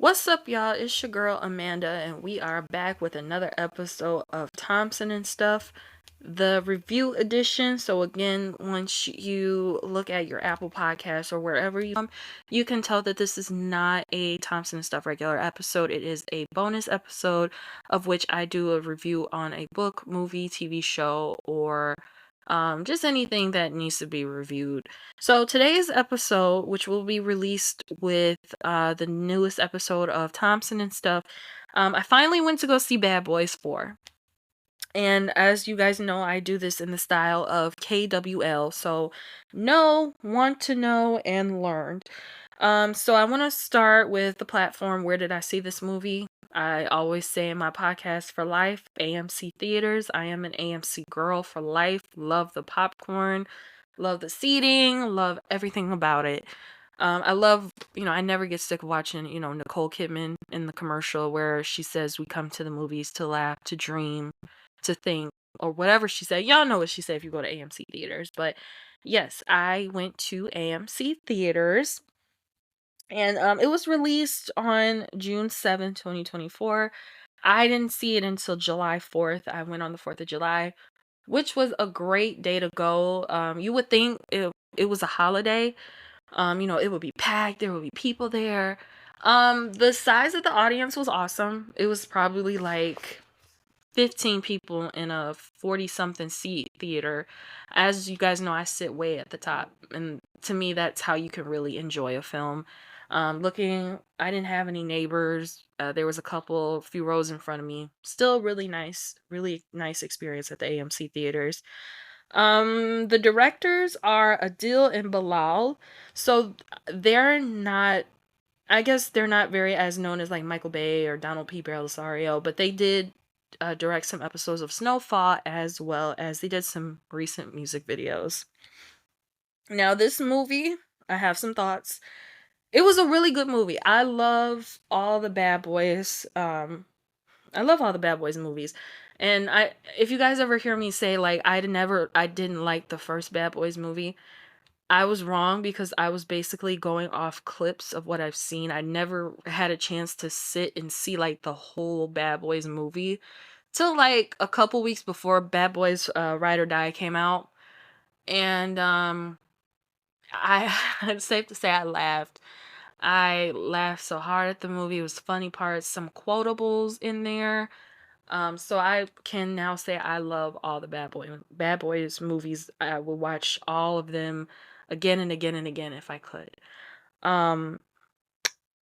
What's up, y'all? It's your girl Amanda, and we are back with another episode of Thompson and Stuff, the review edition. So, again, once you look at your Apple Podcast or wherever you can tell that this is not a Thompson and Stuff regular episode. It is a bonus episode of which I do a review on a book, movie, TV show, or just anything that needs to be reviewed. So today's episode, which will be released with the newest episode of Thompson and Stuff, I finally went to go see Bad Boys 4. And as you guys know, I do this in the style of KWL. So know, want to know, and learned. So I want to start with the platform. Where did I see this movie? I always say in my podcast for life, AMC Theaters. I am an AMC girl for life. Love the popcorn, love the seating, love everything about it. I love, I never get sick of watching, Nicole Kidman in the commercial where she says we come to the movies to laugh, to dream, to think, or whatever she said. Y'all know what she said if you go to AMC Theaters. But yes, I went to AMC Theaters. And it was released on June 7th, 2024. I didn't see it until July 4th. I went on the 4th of July, which was a great day to go. You would think it was a holiday. It would be packed, there would be people there. The size of the audience was awesome. It was probably like 15 people in a 40 something seat theater. As you guys know, I sit way at the top, and to me that's how you can really enjoy a film. I didn't have any neighbors. There was a few rows in front of me. Still really nice experience at the AMC theaters. The directors are Adil and Bilal. So they're not, I guess they're not very as known as like Michael Bay or Donald P. Belisario, but they did direct some episodes of Snowfall, as well as they did some recent music videos. Now, this movie, I have some thoughts. It was a really good movie. I love all the Bad Boys. I love all the Bad Boys movies. And if you guys ever hear me say like I didn't like the first Bad Boys movie, I was wrong because I was basically going off clips of what I've seen. I never had a chance to sit and see like the whole Bad Boys movie till like a couple weeks before Bad Boys Ride or Die came out. And I it's safe to say I laughed. I laughed so hard at the movie. It was funny parts, some quotables in there. So I can now say I love all the Bad Boys movies. I would watch all of them again and again and again if I could. Um,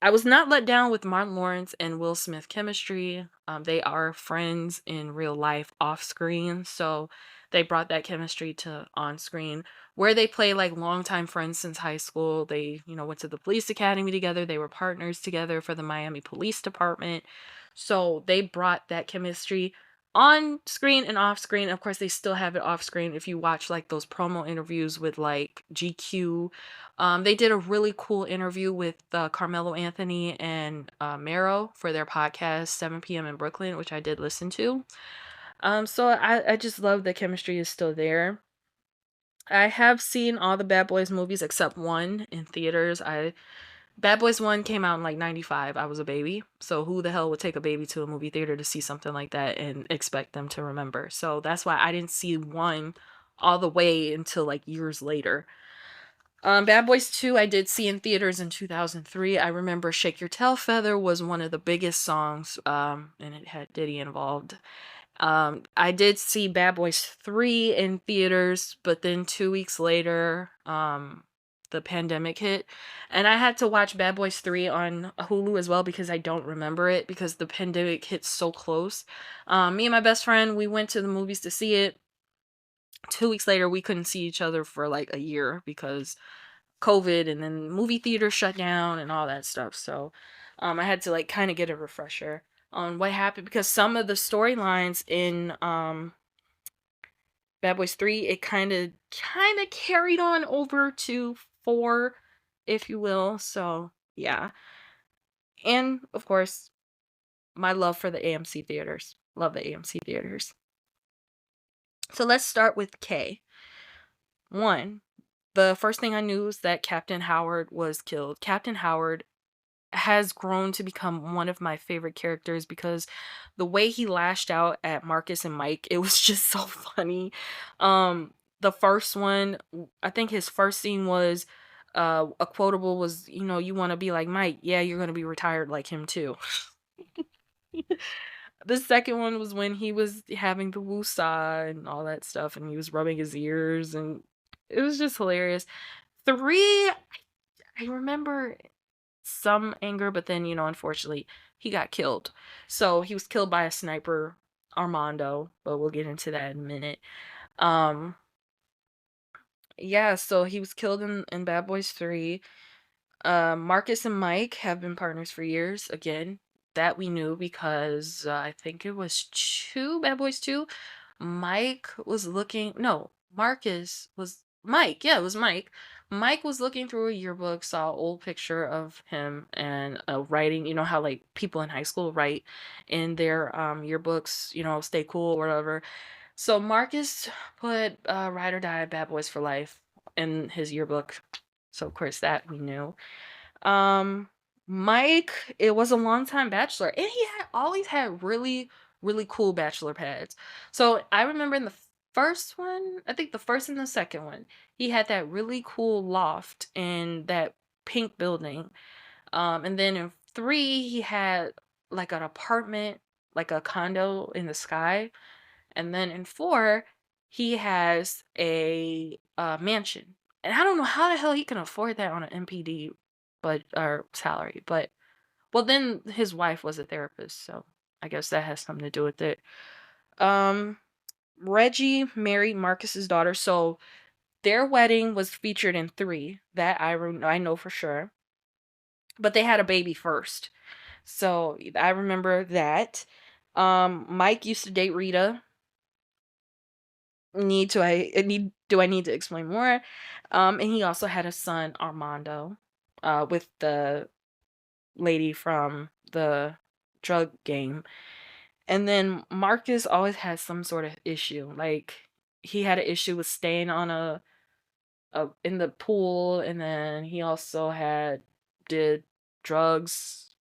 I was not let down with Martin Lawrence and Will Smith chemistry. They are friends in real life off screen, so they brought that chemistry to on screen where they play like longtime friends since high school. They, went to the police academy together. They were partners together for the Miami Police Department. So they brought that chemistry on screen and off screen. Of course, they still have it off screen if you watch like those promo interviews with like GQ. They did a really cool interview with Carmelo Anthony and Mero for their podcast 7 p.m. in Brooklyn, which I did listen to. So I just love the chemistry is still there. I have seen all the Bad Boys movies except one in theaters. Bad Boys 1 came out in like 95. I was a baby. So who the hell would take a baby to a movie theater to see something like that and expect them to remember? So that's why I didn't see 1 all the way until like years later. Bad Boys 2 I did see in theaters in 2003. I remember Shake Your Tail Feather was one of the biggest songs, and it had Diddy involved. I did see Bad Boys 3 in theaters, but then 2 weeks later, the pandemic hit, and I had to watch Bad Boys 3 on Hulu as well because I don't remember it because the pandemic hit so close. Me and my best friend, we went to the movies to see it. 2 weeks later, we couldn't see each other for like a year because COVID, and then movie theaters shut down and all that stuff. So I had to like kind of get a refresher on what happened because some of the storylines in Bad Boys 3 it kind of carried on over to 4, if you will. So yeah. And of course, my love for the AMC theaters. Love the AMC theaters. So let's start with K. 1. The first thing I knew was that Captain Howard was killed. Captain Howard has grown to become one of my favorite characters because the way he lashed out at Marcus and Mike, it was just so funny. The first one, I think his first scene was a quotable was, you want to be like Mike. Yeah, you're going to be retired like him too. The second one was when he was having the woosah and all that stuff, and he was rubbing his ears, and it was just hilarious. Three, I remember some anger, but then, unfortunately, he got killed. So he was killed by a sniper, Armando, but we'll get into that in a minute. Um, yeah, so he was killed in Bad Boys 3. Marcus and Mike have been partners for years. Again, that we knew because I think it was Bad Boys 2. Mike was looking, no, Marcus was Mike. Yeah, it was Mike. Mike was looking through a yearbook, saw an old picture of him and writing, how like people in high school write in their yearbooks, stay cool or whatever. So Marcus put Ride or Die Bad Boys for Life in his yearbook. So of course that we knew. Um, Mike, it was a long time bachelor, and he had always had really, really cool bachelor pads. So I remember in the first one, I think the first and the second one, he had that really cool loft in that pink building. And then in 3, he had like an apartment, like a condo in the sky. And then in 4, he has a mansion. And I don't know how the hell he can afford that on an MPD but or salary. But well, then his wife was a therapist, so I guess that has something to do with it. Um Reggie married Marcus's daughter, so their wedding was featured in 3. That I know for sure. But they had a baby first. So I remember that. Mike used to date Rita. Do I need to explain more? And he also had a son, Armando, with the lady from the drug game. And then Marcus always had some sort of issue. Like he had an issue with staying on a in the pool, and then he also did drugs,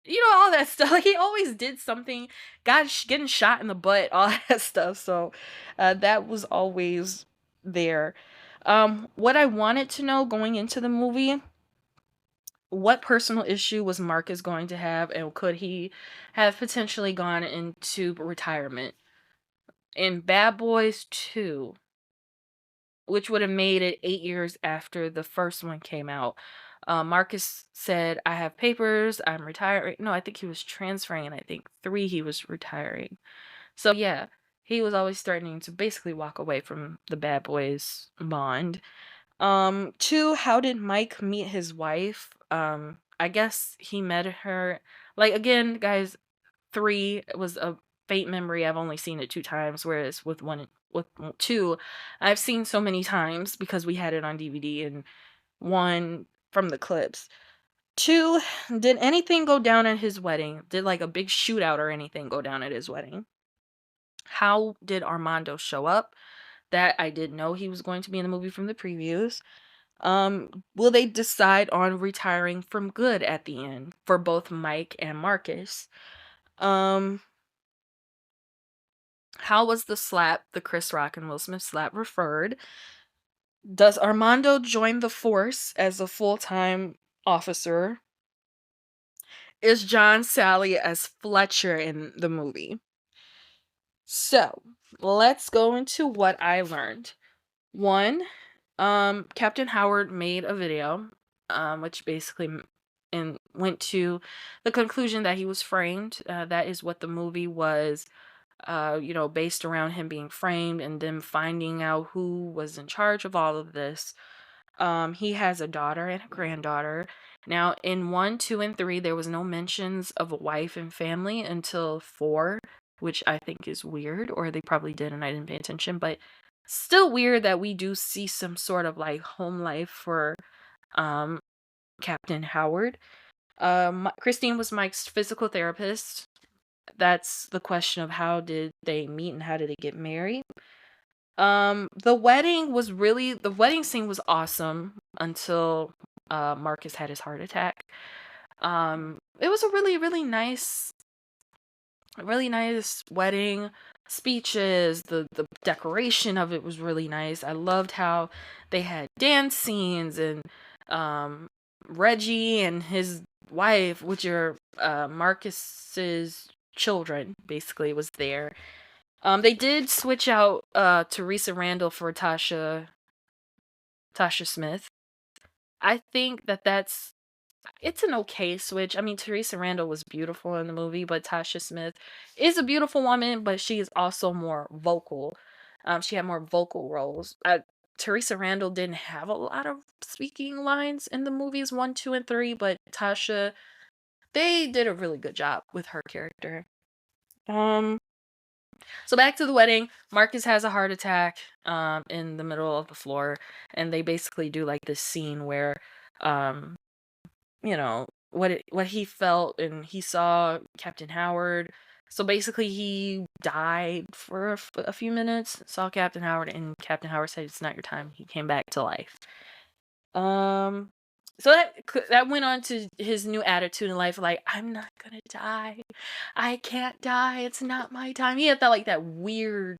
all that stuff. Like, he always did something, getting shot in the butt, all that stuff. So that was always there. What I wanted to know going into the movie, what personal issue was Marcus going to have, and could he have potentially gone into retirement? In Bad Boys 2, which would have made it 8 years after the first one came out. Marcus said, I have papers, I'm retiring. No, I think he was transferring, and I think 3, he was retiring. So, yeah, he was always threatening to basically walk away from the Bad Boys bond. 2, how did Mike meet his wife? I guess he met her. Like, again, guys, 3 was a faint memory. I've only seen it 2 times, whereas with 2, I've seen so many times because we had it on DVD, and 1 from the clips. 2, did anything go down at his wedding? Did like a big shootout or anything go down at his wedding? How did Armando show up? That I didn't know he was going to be in the movie from the previews. Will they decide on retiring from good at the end for both Mike and Marcus? Um, how was the Chris Rock and Will Smith slap referred? Does Armando join the force as a full-time officer? Is John Sally as Fletcher in the movie? So, let's go into what I learned. 1, Captain Howard made a video, which basically and went to the conclusion that he was framed. That is what the movie was, based around him being framed and them finding out who was in charge of all of this. He has a daughter and a granddaughter. Now, in 1, 2, and 3, there was no mentions of a wife and family until 4, which I think is weird, or they probably did and I didn't pay attention, but still weird that we do see some sort of like home life for um Captain Howard. Christine was Mike's physical therapist. That's the question of how did they meet and how did they get married. The wedding scene was awesome until Marcus had his heart attack. It was a really, really nice wedding. Speeches, the decoration of it was really nice. I loved how they had dance scenes, and um Reggie and his wife, which are Marcus's children, basically was there. They did switch out Teresa Randall for Tasha Smith. I think that's it's an okay switch. I mean, Teresa Randall was beautiful in the movie, but Tasha Smith is a beautiful woman, but she is also more vocal. She had more vocal roles. Teresa Randall didn't have a lot of speaking lines in the movies 1, 2, and 3, but Tasha, they did a really good job with her character. Um, so back to the wedding. Marcus has a heart attack in the middle of the floor, and they basically do like this scene where um what he felt, and he saw Captain Howard. So basically he died for a few minutes, saw Captain Howard, and Captain Howard said it's not your time. He came back to life. Um so that went on to his new attitude in life, like, I'm not gonna die. I can't die. It's not my time. He had that weird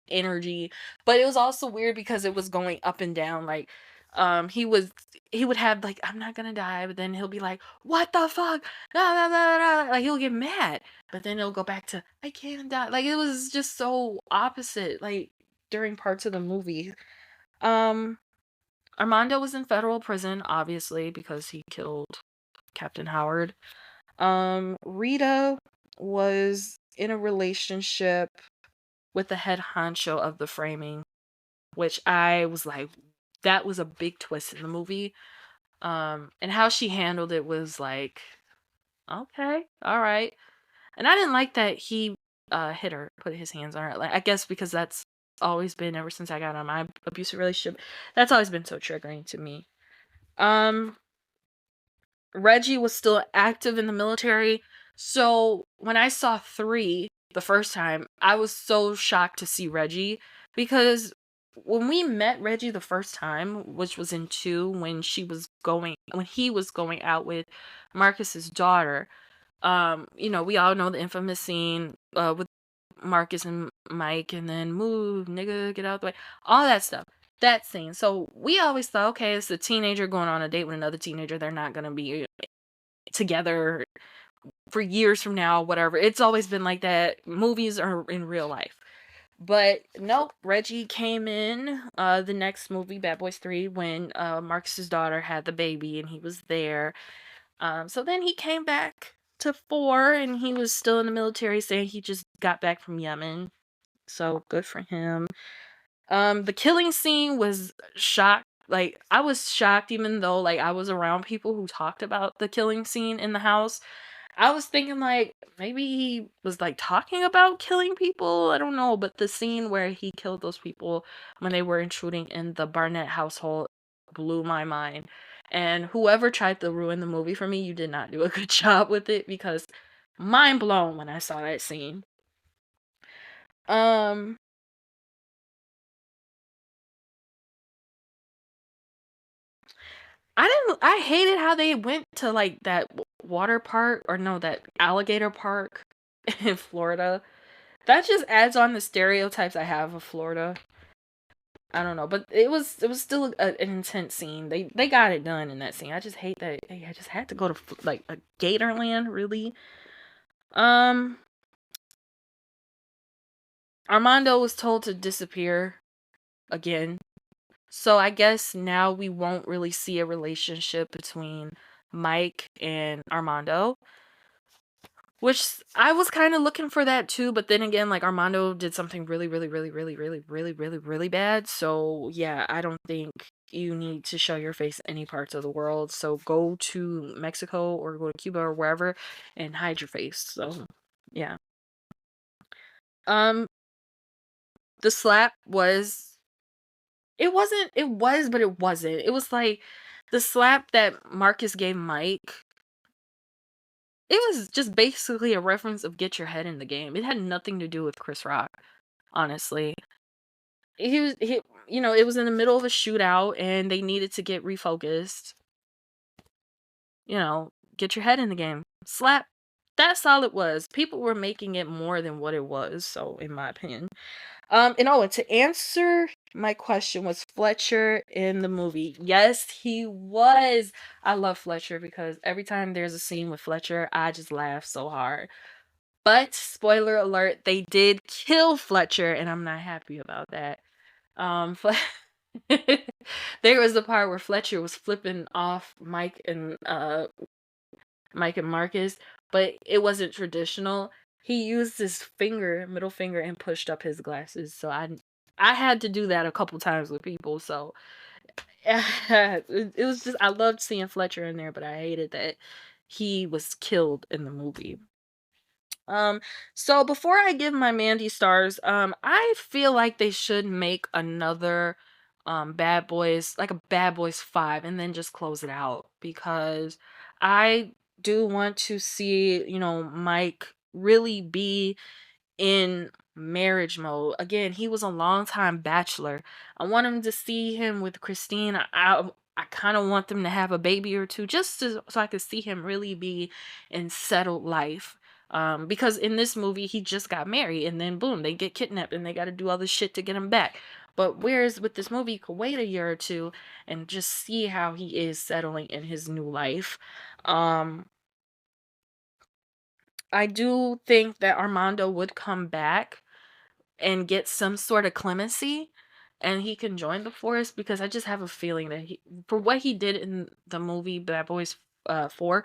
energy, but it was also weird because it was going up and down. Like, he would have like, I'm not gonna die, but then he'll be like, what the fuck? Like, he'll get mad, but then he'll go back to, I can't die. Like, it was just so opposite, like, during parts of the movie. um Armando was in federal prison, obviously, because he killed Captain Howard. Rita was in a relationship with the head honcho of the framing, which I was like, that was a big twist in the movie. And how she handled it was like, okay, all right. And I didn't like that he hit her, put his hands on her. Like, I guess because that's always been, ever since I got on my abusive relationship, that's always been so triggering to me. Um Reggie was still active in the military. So when I saw 3 the first time, I was so shocked to see Reggie, because when we met Reggie the first time, which was in 2, when he was going out with Marcus's daughter, we all know the infamous scene with Marcus and Mike, and then move, nigga, get out the way, all that stuff. That scene. So we always thought, okay, it's a teenager going on a date with another teenager. They're not gonna be together for years from now, whatever. It's always been like that. Movies are in real life. But nope, Reggie came in the next movie, Bad Boys 3, when Marcus's daughter had the baby, and he was there. So then he came back to 4, and he was still in the military, saying he just got back from Yemen. So good for him. The killing scene was shocked. Like, I was shocked, even though like I was around people who talked about the killing scene in the house. I was thinking like maybe he was like talking about killing people. I don't know, but the scene where he killed those people when they were intruding in the Barnett household blew my mind. And whoever tried to ruin the movie for me, you did not do a good job with it, because mind blown when I saw that scene. Um I hated how they went to like that water park, or no, that alligator park in Florida. That just adds on the stereotypes I have of Florida. I don't know, but it was still an intense scene. They got it done in that scene. I just hate that I just had to go to like a Gatorland, really. Um Armando was told to disappear again. So I guess now we won't really see a relationship between Mike and Armando. Which I was kind of looking for that too, but then again, like, Armando did something really, really, really, really, really, really, really, really bad. So yeah, I don't think you need to show your face in any parts of the world. So go to Mexico or go to Cuba or wherever and hide your face. So yeah. Um, the slap was, it was, but it wasn't. It was like the slap that Marcus gave Mike. It was just basically a reference of get your head in the game. It had nothing to do with Chris Rock, honestly. It was in the middle of a shootout, and they needed to get refocused. get your head in the game. Slap. That's all it was. People were making it more than what it was, so in my opinion. And to answer my question, was Fletcher in the movie? Yes, he was. I love Fletcher because every time there's a scene with Fletcher, I just laugh so hard. But spoiler alert, they did kill Fletcher, and I'm not happy about that. Fle- there was the part where Fletcher was flipping off Mike and Marcus, but it wasn't traditional. He used his middle finger, and pushed up his glasses. So I had to do that a couple times with people. So it was just, I loved seeing Fletcher in there, but I hated that he was killed in the movie. Um, so before I give my Mandy stars, I feel like they should make another Bad Boys, like a Bad Boys 5, and then just close it out, because I do want to see, Mike really be in marriage mode. Again, he was a long time bachelor. I want him to see him with Christine. I kind of want them to have a baby or two, so I could see him really be in settled life. Because in this movie he just got married, and then boom, they get kidnapped and they got to do all this shit to get him back. But whereas with this movie, you could wait a year or two and just see how he is settling in his new life. Um, I do think that Armando would come back and get some sort of clemency, and he can join the force, because I just have a feeling that for what he did in the movie Bad Boys 4,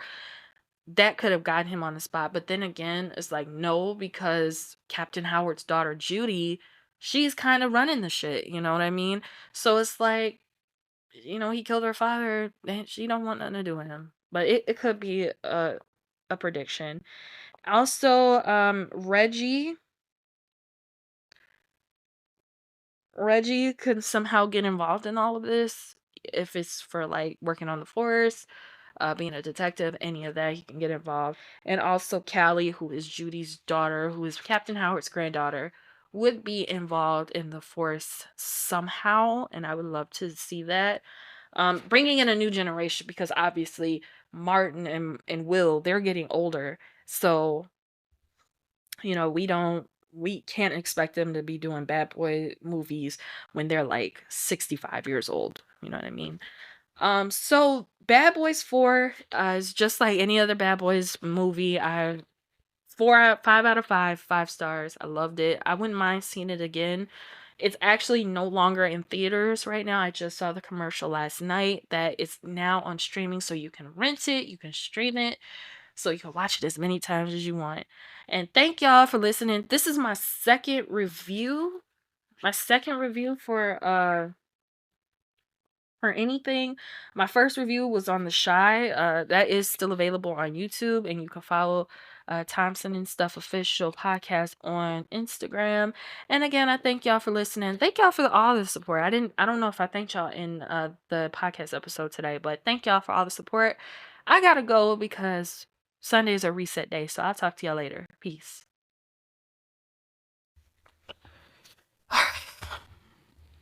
that could have gotten him on the spot. But then again, it's like, no, because Captain Howard's daughter Judy, she's kind of running the shit, you know what I mean? So it's like, he killed her father and she don't want nothing to do with him. But it could be a prediction. Also, Reggie could somehow get involved in all of this, if it's for like working on the force, being a detective, any of that, he can get involved. And also Callie, who is Judy's daughter, who is Captain Howard's granddaughter, would be involved in the force somehow, and I would love to see that. Bringing in a new generation, because obviously Martin and Will, they're getting older, so we can't expect them to be doing bad boy movies when they're like 65 years old. You know what I mean? So Bad Boys 4 is just like any other Bad Boys movie. I 5 out of 5 stars. I loved it. I wouldn't mind seeing it again. It's actually no longer in theaters right now. I just saw the commercial last night that it's now on streaming, so you can rent it, you can stream it, so you can watch it as many times as you want. And thank y'all for listening. This is my second review. My second review for anything. My first review was on The Shy. That is still available on YouTube, and you can follow Thompson and Stuff Official Podcast on Instagram. And again, I thank y'all for listening. Thank y'all for all the support. I don't know if I thanked y'all in the podcast episode today, but thank y'all for all the support. I gotta go because Sunday is a reset day, so I'll talk to y'all later. Peace.